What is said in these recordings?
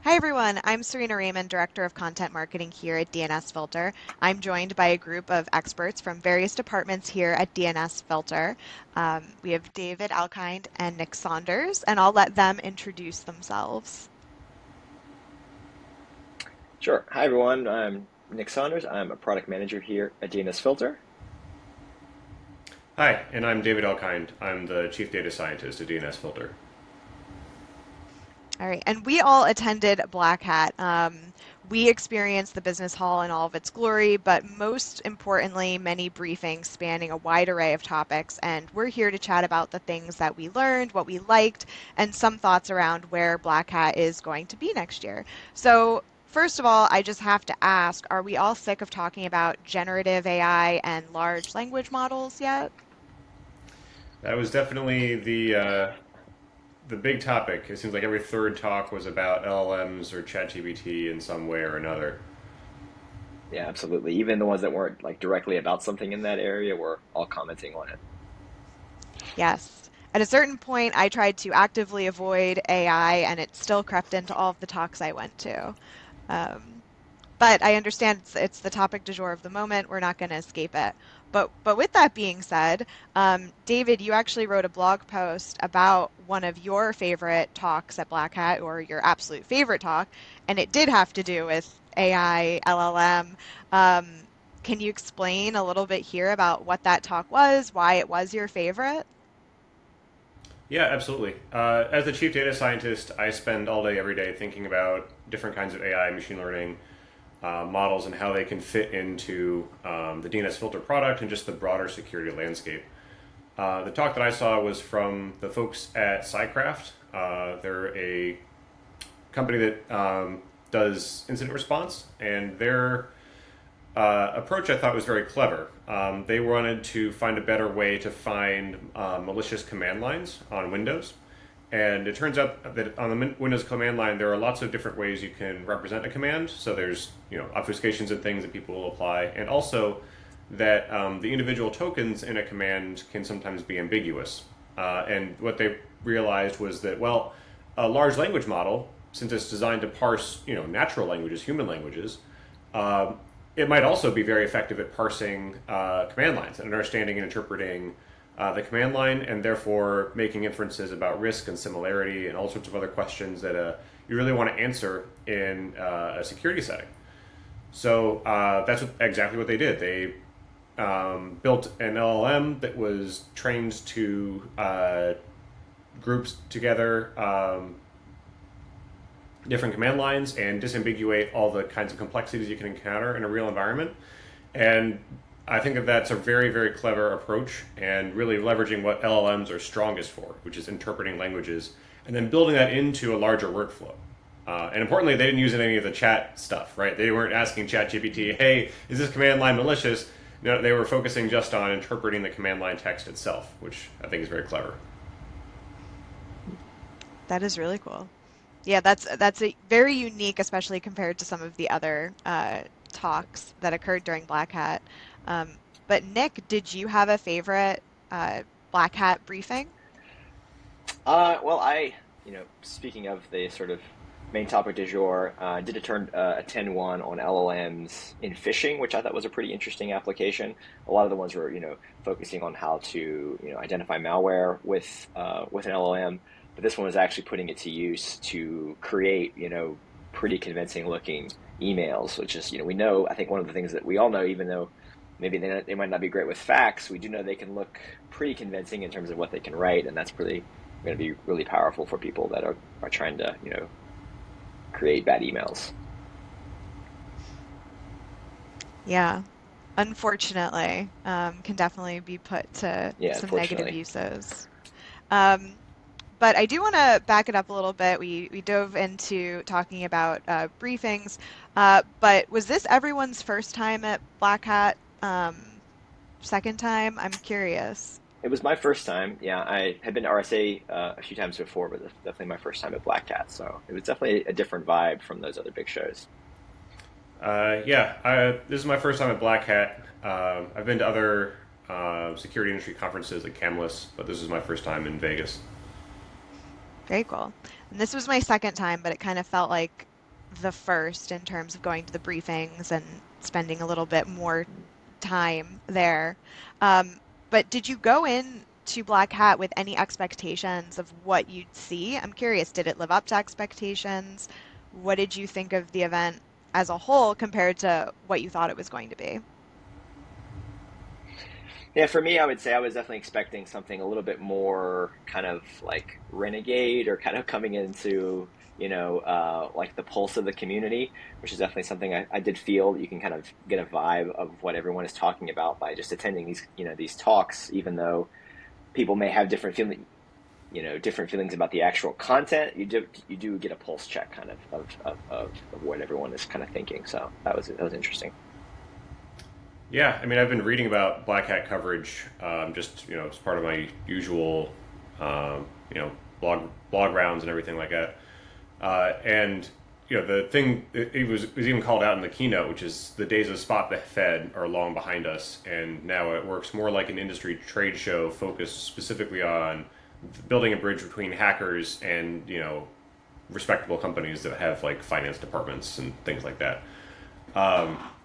Hi everyone, I'm Serena Raymond, Director of Content Marketing here at DNSFilter. I'm joined by a group of experts from various departments here at DNSFilter. We have David Alkind and Nick Saunders, and I'll let them introduce themselves. Sure. Hi, everyone. I'm Nick Saunders. I'm a product manager here at DNSFilter. Hi, and I'm David Alkind. I'm the Chief Data Scientist at DNSFilter. All right, and we all attended Black Hat. We experienced the business hall in all of its glory, but most importantly, many briefings spanning a wide array of topics. And we're here to chat about the things that we learned, what we liked, and some thoughts around where Black Hat is going to be next year. So, first of all, I just have to ask, are we all sick of talking about generative AI and large language models yet? That was definitely the big topic. It seems like every third talk was about LLMs or ChatGPT in some way or another. Yeah, absolutely. Even the ones that weren't like directly about something in that area were all commenting on it. Yes. At a certain point, I tried to actively avoid AI, and it still crept into all of the talks I went to. Um, but I understand it's the topic du jour of the moment. We're not going to escape it. But with that being said, David, you actually wrote a blog post about one of your favorite talks at Black Hat, or your absolute favorite talk, and it did have to do with AI, LLM. Um, can you explain a little bit here about what that talk was, why it was your favorite? Yeah, absolutely. As the Chief Data Scientist, I spend all day, every day thinking about different kinds of AI, machine learning models, and how they can fit into the DNSFilter product and just the broader security landscape. The talk that I saw was from the folks at SciCraft. They're a company that does incident response, and their approach I thought was very clever. They wanted to find a better way to find malicious command lines on Windows. And it turns out that on the Windows command line, there are lots of different ways you can represent a command. So there's obfuscations and things that people will apply, and also that the individual tokens in a command can sometimes be ambiguous. And what they realized was that, well, a large language model, since it's designed to parse natural languages, human languages, uh, it might also be very effective at parsing command lines and understanding and interpreting the command line, and therefore making inferences about risk and similarity and all sorts of other questions that you really want to answer in a security setting. So exactly what they did. They built an LLM that was trained to groups together different command lines and disambiguate all the kinds of complexities you can encounter in a real environment. And I think that that's a very, very clever approach, and really leveraging what LLMs are strongest for, which is interpreting languages, and then building that into a larger workflow. And importantly, they didn't use any of the chat stuff, right? They weren't asking ChatGPT, hey, is this command line malicious? No, they were focusing just on interpreting the command line text itself, which I think is very clever. That is really cool. Yeah, that's a very unique, especially compared to some of the other talks that occurred during Black Hat. But Nick, did you have a favorite Black Hat briefing? Speaking of the sort of main topic du jour, I did attend one on LLMs in phishing, which I thought was a pretty interesting application. A lot of the ones were, focusing on how to, identify malware with an LLM, but this one was actually putting it to use to create, pretty convincing looking emails, which is, we know, I think one of the things that we all know, even though maybe they might not be great with facts, we do know they can look pretty convincing in terms of what they can write, and that's pretty going to be really powerful for people that are trying to create bad emails. Yeah, unfortunately, can definitely be put to Yeah, some negative unfortunately. uses. Um, but I do want to back it up a little bit. We dove into talking about briefings, but was this everyone's first time at Black Hat? Second time? I'm curious. It was my first time. Yeah, I had been to RSA a few times before, but this was definitely my first time at Black Cat. So it was definitely a different vibe from those other big shows. This is my first time at Black Hat. I've been to other security industry conferences like Camless, but this is my first time in Vegas. Very cool. And this was my second time, but it kind of felt like the first in terms of going to the briefings and spending a little bit more time there. Um, but did you go in to Black Hat with any expectations of what you'd see? I'm curious, did it live up to expectations? What did you think of the event as a whole compared to what you thought it was going to be? Yeah, for me, I would say I was definitely expecting something a little bit more kind of like renegade or kind of coming into, like the pulse of the community, which is definitely something I did feel. You can kind of get a vibe of what everyone is talking about by just attending these talks, even though people may have different feelings about the actual content. You do get a pulse check kind of what everyone is kind of thinking. So that was interesting. Yeah, I mean, I've been reading about Black Hat coverage, just as part of my usual, um, you know, blog rounds and everything like that. And the thing it was even called out in the keynote, which is the days of spot the Fed are long behind us, and now it works more like an industry trade show focused specifically on building a bridge between hackers and respectable companies that have like finance departments and things like that.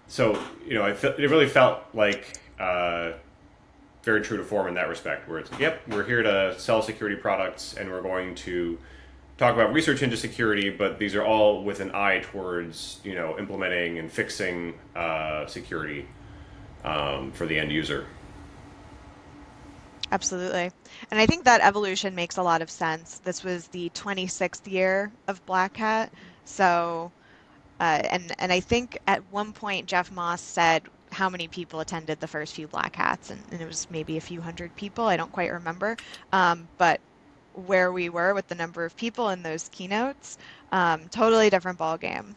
So it really felt like very true to form in that respect, where it's yep, we're here to sell security products and we're going to talk about research into security, but these are all with an eye towards implementing and fixing security for the end user. Absolutely. And I think that evolution makes a lot of sense. This was the 26th year of Black Hat. So, and I think at one point Jeff Moss said how many people attended the first few Black Hats, and it was maybe a few hundred people. I don't quite remember. But where we were with the number of people in those keynotes, totally different ball game.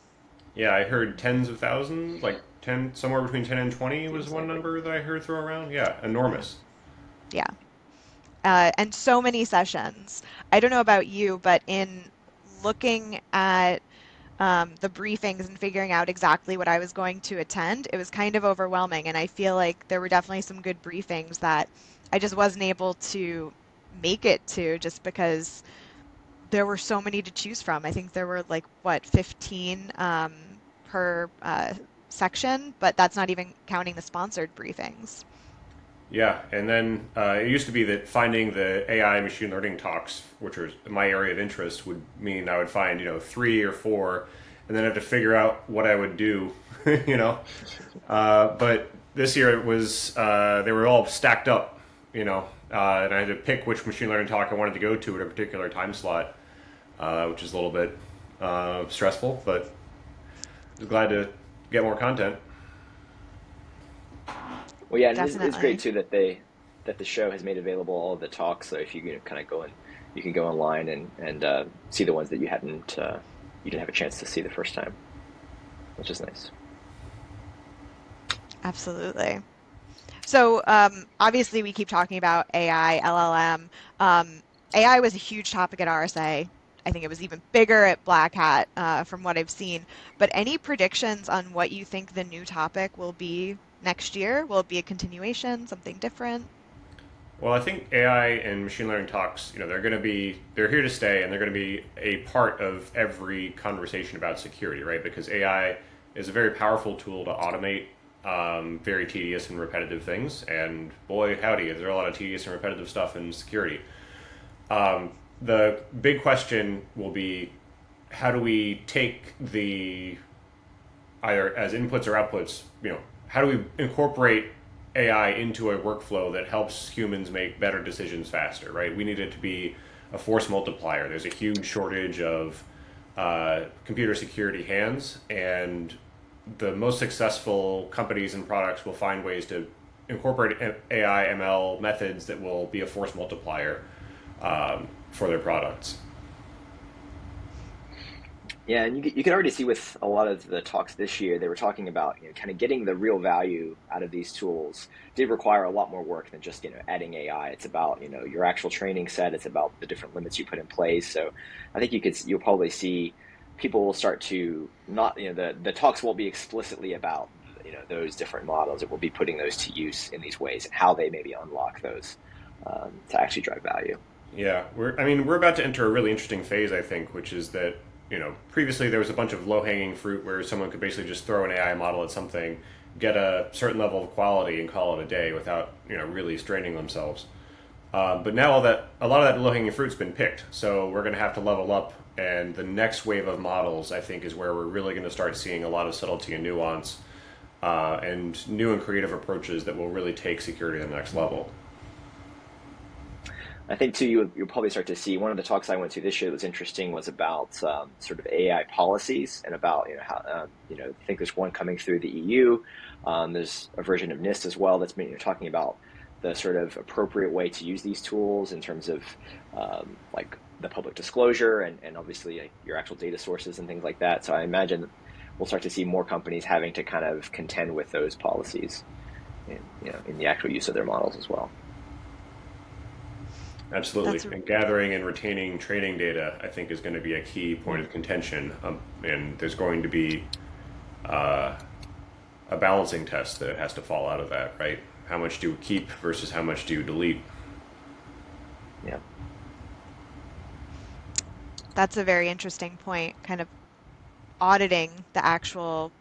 Yeah, I heard tens of thousands, like 10, somewhere between 10 and 20 was Seems one like it. number that I heard thrown around. Yeah, Yeah. enormous. Yeah. And so many sessions. I don't know about you, but in looking at the briefings and figuring out exactly what I was going to attend, it was kind of overwhelming. And I feel like there were definitely some good briefings that I just wasn't able to make it to just because there were so many to choose from. I think there were like, what, 15 per section, but that's not even counting the sponsored briefings. Yeah, and then it used to be that finding the AI machine learning talks, which was my area of interest, would mean I would find three or four, and then have to figure out what I would do, you know. But this year it was they were all stacked up, and I had to pick which machine learning talk I wanted to go to at a particular time slot, which is a little bit stressful, but I was glad to get more content. Well, yeah, and it's great Definitely. too that the show has made available all of the talks. So if you kind of go in, you can go online and see the ones that you didn't have a chance to see the first time, which is nice. Absolutely. So obviously we keep talking about AI, LLM. AI was a huge topic at RSA. I think it was even bigger at Black Hat from what I've seen. But any predictions on what you think the new topic will be next year? Will it be a continuation, something different? Well, I think AI and machine learning talks, they're here to stay, and they're going to be a part of every conversation about security, right? Because AI is a very powerful tool to automate very tedious and repetitive things, and boy, howdy, is there a lot of tedious and repetitive stuff in security. The big question will be, how do we take the either as inputs or outputs, how do we incorporate AI into a workflow that helps humans make better decisions faster, right? We need it to be a force multiplier. There's a huge shortage of computer security hands, and the most successful companies and products will find ways to incorporate AI ML methods that will be a force multiplier for their products. Yeah, and you can already see with a lot of the talks this year, they were talking about kind of getting the real value out of these tools did require a lot more work than just adding AI. It's about your actual training set. It's about the different limits you put in place. So I think you'll probably see people will start to not the talks won't be explicitly about those different models. It will be putting those to use in these ways and how they maybe unlock those to actually drive value. Yeah, we're about to enter a really interesting phase, I think, which is that previously there was a bunch of low-hanging fruit where someone could basically just throw an AI model at something, get a certain level of quality, and call it a day without really straining themselves. But now a lot of that low-hanging fruit's been picked, so we're going to have to level up. And the next wave of models, I think, is where we're really going to start seeing a lot of subtlety and nuance, and new and creative approaches that will really take security to the next level. I think too, you'll probably start to see one of the talks I went to this year that was interesting was about sort of AI policies and about how I think there's one coming through the EU. There's a version of NIST as well that's been talking about the sort of appropriate way to use these tools in terms of like the public disclosure and obviously your actual data sources and things like that. So I imagine we'll start to see more companies having to kind of contend with those policies in the actual use of their models as well. Absolutely. That's And gathering and retaining training data, I think, is going to be a key point of contention. And there's going to be uh, a balancing test that has to fall out of that, right? How much do you keep versus how much do you delete? Yeah. that's a very interesting point, kind of auditing the actual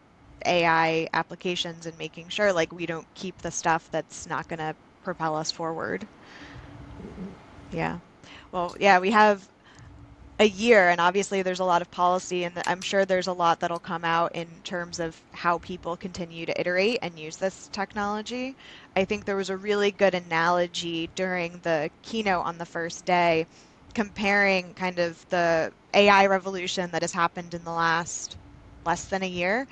AI applications and making sure like we don't keep the stuff that's not going to propel us forward. Mhm. Yeah. Well, yeah, we have a year, and obviously there's a lot of policy, and I'm sure there's a lot that'll come out in terms of how people continue to iterate and use this technology. I think there was a really good analogy during the keynote on the first day, comparing kind of the AI revolution that has happened in the last less than a year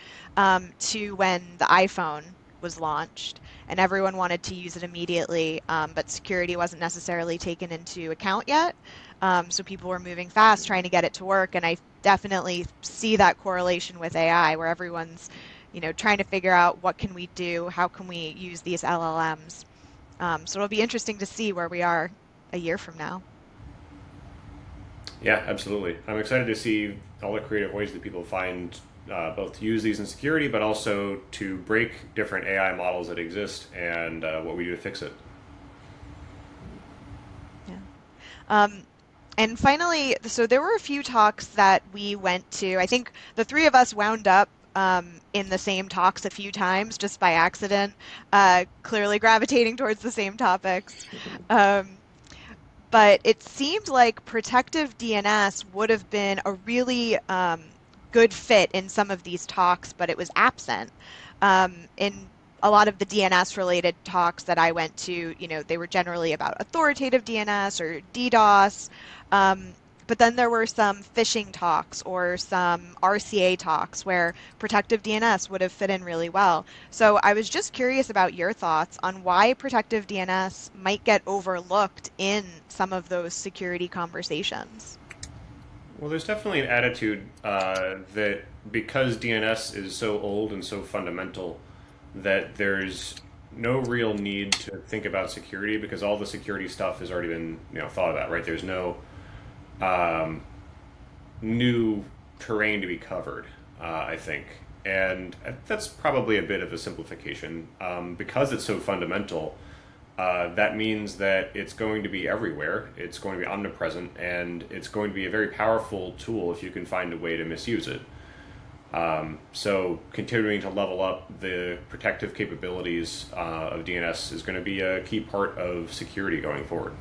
to when the iPhone was launched and everyone wanted to use it immediately, but security wasn't necessarily taken into account yet. So people were moving fast trying to get it to work, and I definitely see that correlation with AI, where everyone's, trying to figure out what can we do, how can we use these LLMs. So it'll be interesting to see where we are a year from now. Yeah, absolutely. I'm excited to see all the creative ways that people find both to use these in security, but also to break different AI models that exist and what we do to fix it. Yeah. Um, and finally, so there were a few talks that we went to. I think the three of us wound up in the same talks a few times just by accident, clearly gravitating towards the same topics. Um, but it seemed like protective DNS would have been a really good fit in some of these talks, but it was absent. In a lot of the DNS related talks that I went to, they were generally about authoritative DNS or DDoS. Um, but then there were some phishing talks or some RCA talks where protective DNS would have fit in really well. So I was just curious about your thoughts on why protective DNS might get overlooked in some of those security conversations. Well, there's definitely an attitude that because DNS is so old and so fundamental, that there's no real need to think about security because all the security stuff has already been thought about, right? There's no um, new terrain to be covered, I think. And that's probably a bit of a simplification. Because it's so fundamental, that means that it's going to be everywhere, it's going to be omnipresent, and it's going to be a very powerful tool if you can find a way to misuse it. So continuing to level up the protective capabilities of DNS is going to be a key part of security going forward.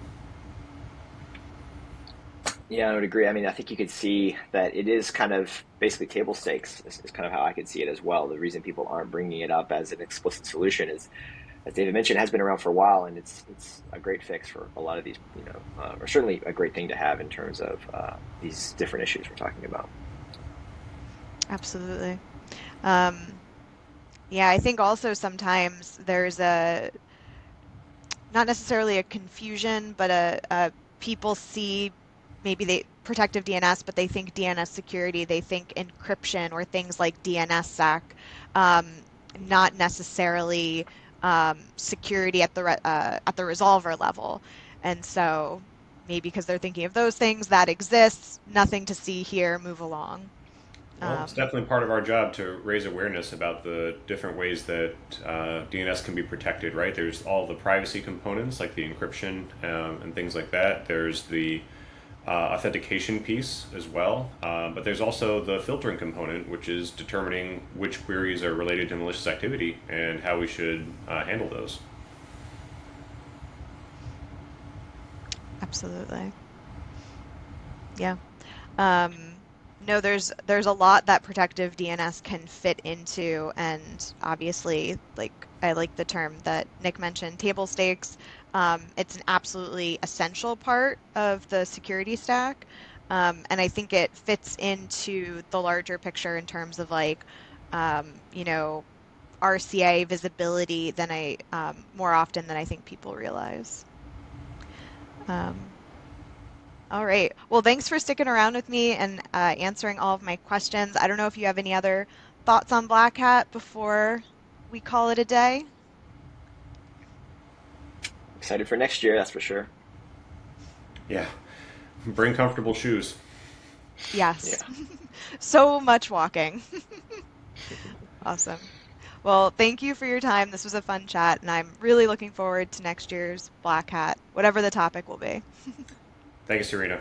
Yeah, I would agree. I mean, I think you could see that it is kind of basically table stakes is kind of how I could see it as well. The reason people aren't bringing it up as an explicit solution is, as David mentioned, has been around for a while, and it's a great fix for a lot of these, or certainly a great thing to have in terms of these different issues we're talking about. Absolutely. Um, yeah, I think also sometimes there's not necessarily a confusion, but a people see maybe they protective DNS, but they think DNS security, they think encryption or things like DNSSEC, um, not necessarily security at the resolver level. And so maybe because they're thinking of those things that exists, nothing to see here, move along. Well, it's Um, definitely part of our job to raise awareness about the different ways that DNS can be protected, right? There's all the privacy components like the encryption and things like that. There's the authentication piece as well. But there's also the filtering component, which is determining which queries are related to malicious activity and how we should handle those. Absolutely. Yeah. No, there's a lot that protective DNS can fit into, and obviously, like I like the term that Nick mentioned, table stakes. It's an absolutely essential part of the security stack, and I think it fits into the larger picture in terms of like, you know, RCA visibility than I more often than I think people realize. Um, All right. Well, thanks for sticking around with me and answering all of my questions. I don't know if you have any other thoughts on Black Hat before we call it a day. Excited for next year, that's for sure. Yeah, bring comfortable shoes. Yes. Yeah. So much walking. Awesome. Well, thank you for your time. This was a fun chat, and I'm really looking forward to next year's Black Hat, whatever the topic will be. Thank you, Serena.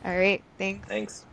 All right. Thanks. Thanks.